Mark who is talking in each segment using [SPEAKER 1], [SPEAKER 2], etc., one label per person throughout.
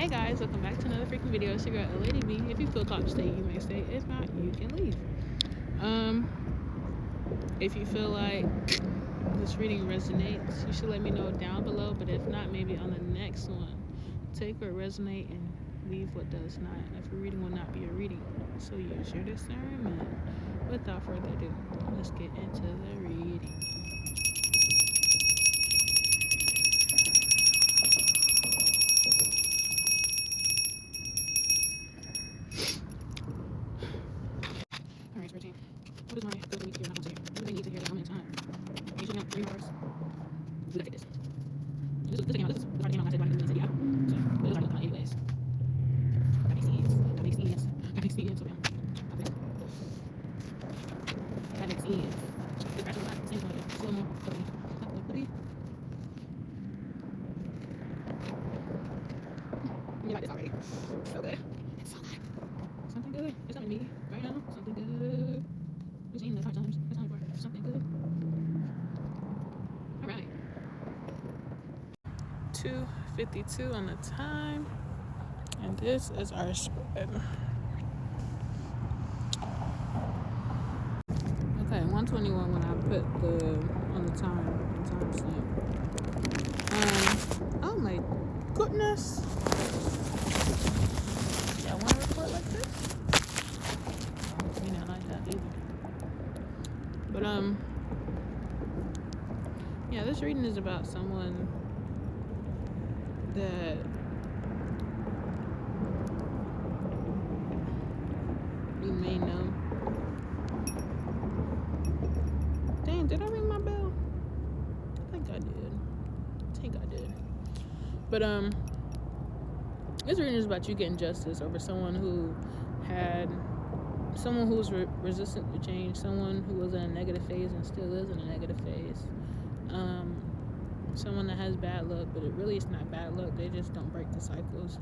[SPEAKER 1] Hey guys, welcome back to another freaking video. It's your girl, Lady B. If you feel called to stay, you may stay. If not, you can leave. If you feel like this reading resonates, you should let me know down below. But if not, maybe on the next one, take what resonate and leave what does not. If a reading will not be a reading, so use your discernment. Without further ado, let's get into the reading. Alright, 13. What is my good week here? Not here. What do they need to hear that I'm in time? You should know 3 hours. We gotta take this. This came out. This is the part that came out last night. I said yeah. So, but it was already done anyways. That makes sense. That makes sense. That makes sense. Okay. That makes sense. The gradual back. Same one. Slow mo. Buddy. You like this already? So good. It's so good. Something good. It's not me right now. Something good. We've seen this hard times. It's time for something good. Alright. 2:52 on the time. And this is our spread. Okay, 121 when I put on the timestamp. Oh my goodness. Yeah, I want to record like this. I mean, I like that either. But yeah, this reading is about someone that you may know. Dang, did I ring my bell? I think I did. But this reading is about you getting justice over someone who was resistant to change, someone who was in a negative phase and still is in a negative phase. Someone that has bad luck, but it really is not bad luck. They just don't break the cycles.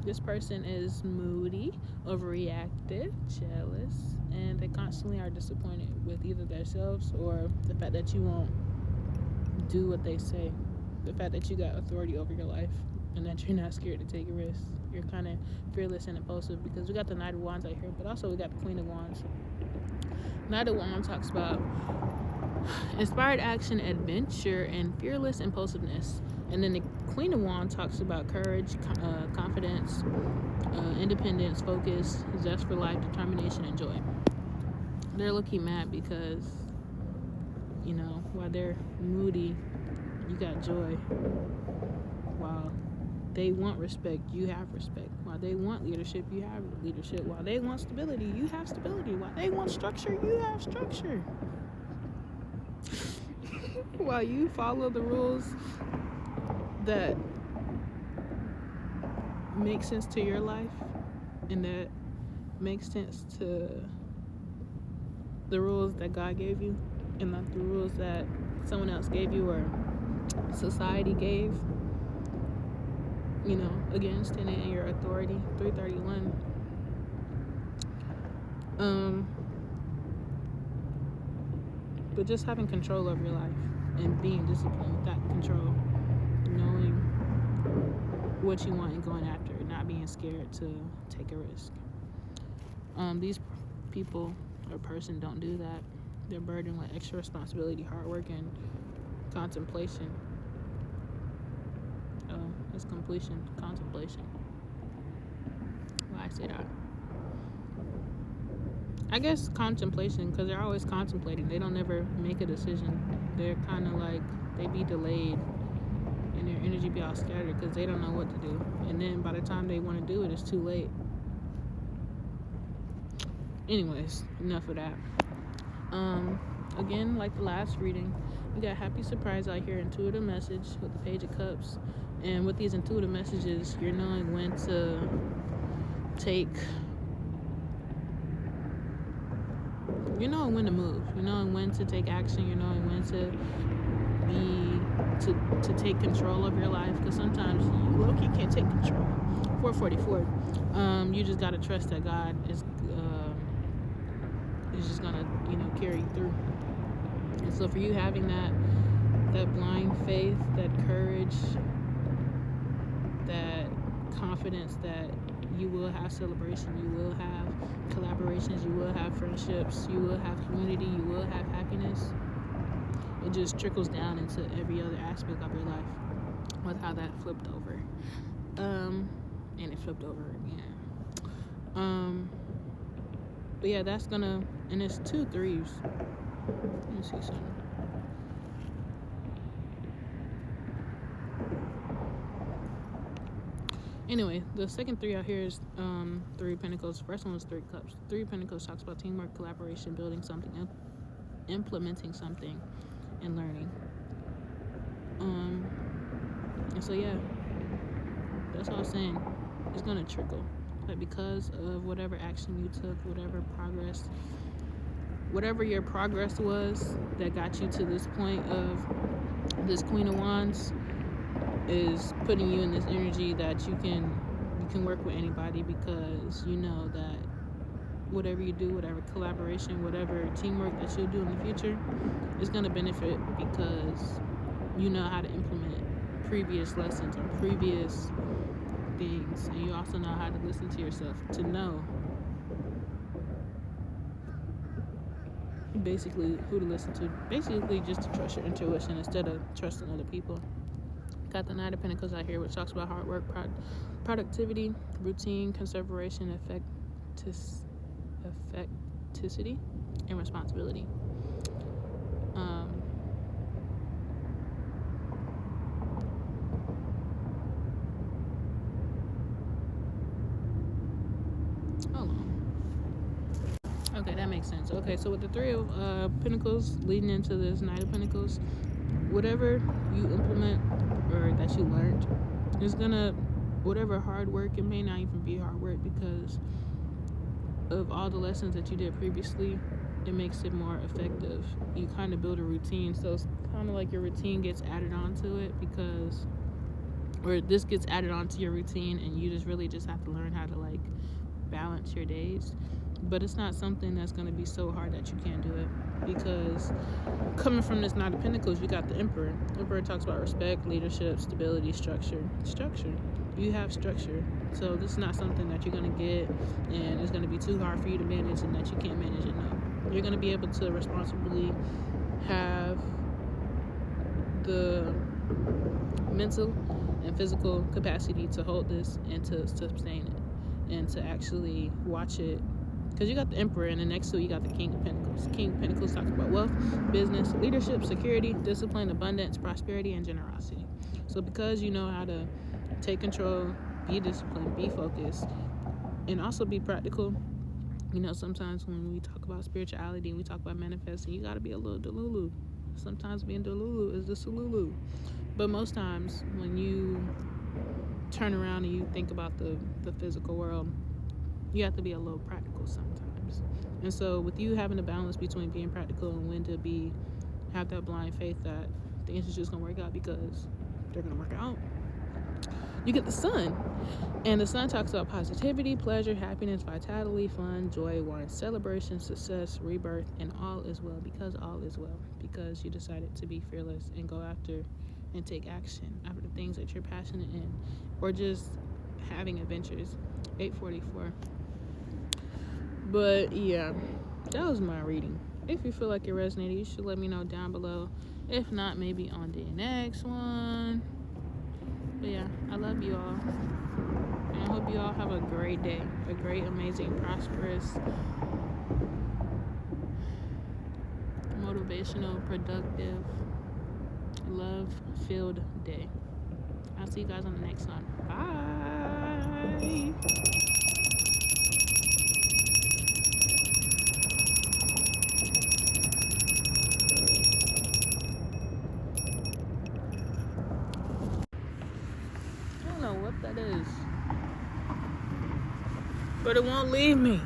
[SPEAKER 1] This person is moody, overreactive, jealous, and they constantly are disappointed with either themselves or the fact that you won't do what they say. The fact that you got authority over your life and that you're not scared to take a risk. You're kind of fearless and impulsive, because we got the Knight of Wands out here, but also we got the Queen of Wands. Knight of Wands talks about inspired action, adventure, and fearless impulsiveness. And then the Queen of Wands talks about courage, confidence, independence, focus, zest for life, determination, and joy. They're low-key mad because, while they're moody, you got joy. While they want respect, you have respect. While they want leadership, you have leadership. While they want stability, you have stability. While they want structure, you have structure. While you follow the rules that make sense to your life and that make sense to the rules that God gave you and not the rules that someone else gave you or society gave, again, standing in your authority. 331. But just having control over your life and being disciplined with that control, knowing what you want and going after it, not being scared to take a risk. These people or person don't do that. They're burdened with extra responsibility, hard work, and contemplation. It's completion, contemplation. Why I say that? I guess contemplation, because they're always contemplating. They don't ever make a decision. They're kind of like, they be delayed and their energy be all scattered because they don't know what to do. And then by the time they want to do it, it's too late. Anyways, enough of that. Again, like the last reading, we got happy surprise out here, intuitive message with the Page of Cups. And with these intuitive messages, you're knowing when to you're knowing when to move. You're knowing when to take action. You're knowing when to take control of your life. Because sometimes you low-key can't take control. 444. You just gotta trust that God is just gonna carry you through. And so for you, having that blind faith, that courage, that confidence that you will have celebration, you will have collaborations, you will have friendships, you will have community, you will have happiness. It just trickles down into every other aspect of your life with how that flipped over. And it flipped over again. But yeah, that's gonna, and it's 2 3s. Let me see something. Anyway, the second 3 out here is 3 Pentacles. First one was 3 Cups. 3 Pentacles talks about teamwork, collaboration, building something, implementing something, and learning. And so yeah, that's all I'm saying. It's gonna trickle, like, because of whatever action you took, whatever progress, whatever your progress was that got you to this point of this Queen of Wands is putting you in this energy that you can work with anybody, because you know that whatever you do, whatever collaboration, whatever teamwork that you'll do in the future is going to benefit, because you know how to implement previous lessons or previous things, and you also know how to listen to yourself, to know basically who to listen to, basically just to trust your intuition instead of trusting other people. Got the Knight of Pentacles out here, which talks about hard work, productivity, routine, conservation, effectivity, and responsibility. Hold on. Okay, that makes sense. Okay, so with the 3 of Pentacles leading into this Knight of Pentacles, whatever you implement or that you learned is gonna, whatever hard work, it may not even be hard work, because of all the lessons that you did previously, it makes it more effective. You kind of build a routine, so it's kind of like your routine gets added onto it, because, or this gets added onto your routine, and you just really just have to learn how to, like, balance your days. But it's not something that's going to be so hard that you can't do it, because coming from this Knight of Pentacles, you got the Emperor. Emperor talks about respect, leadership, stability, structure. You have structure, so this is not something that you're going to get and it's going to be too hard for you to manage and that you can't manage it. No, you're going to be able to responsibly have the mental and physical capacity to hold this and to sustain it and to actually watch it. Because you got the Emperor, and then next to it you got the King of Pentacles. King of Pentacles talks about wealth, business, leadership, security, discipline, abundance, prosperity, and generosity. So because you know how to take control, be disciplined, be focused, and also be practical, you know, sometimes when we talk about spirituality and we talk about manifesting, you got to be a little delulu. Sometimes being delulu is the salulu. But most times when you turn around and you think about the physical world, you have to be a little practical sometimes. And so with you having a balance between being practical and when to have that blind faith that things are just gonna work out because they're gonna work out, you get the Sun. And the Sun talks about positivity, pleasure, happiness, vitality, fun, joy, warrant, celebration, success, rebirth, and all is well, because all is well, because you decided to be fearless and go after and take action after the things that you're passionate in, or just having adventures. 8:44. But yeah, that was my reading. If you feel like it resonated, you should let me know down below. If not, maybe on the next one. But yeah, I love you all, and I hope you all have a great day, a great, amazing, prosperous, motivational, productive, love-filled day. I'll see you guys on the next one. Bye. I don't know what that is, but it won't leave me.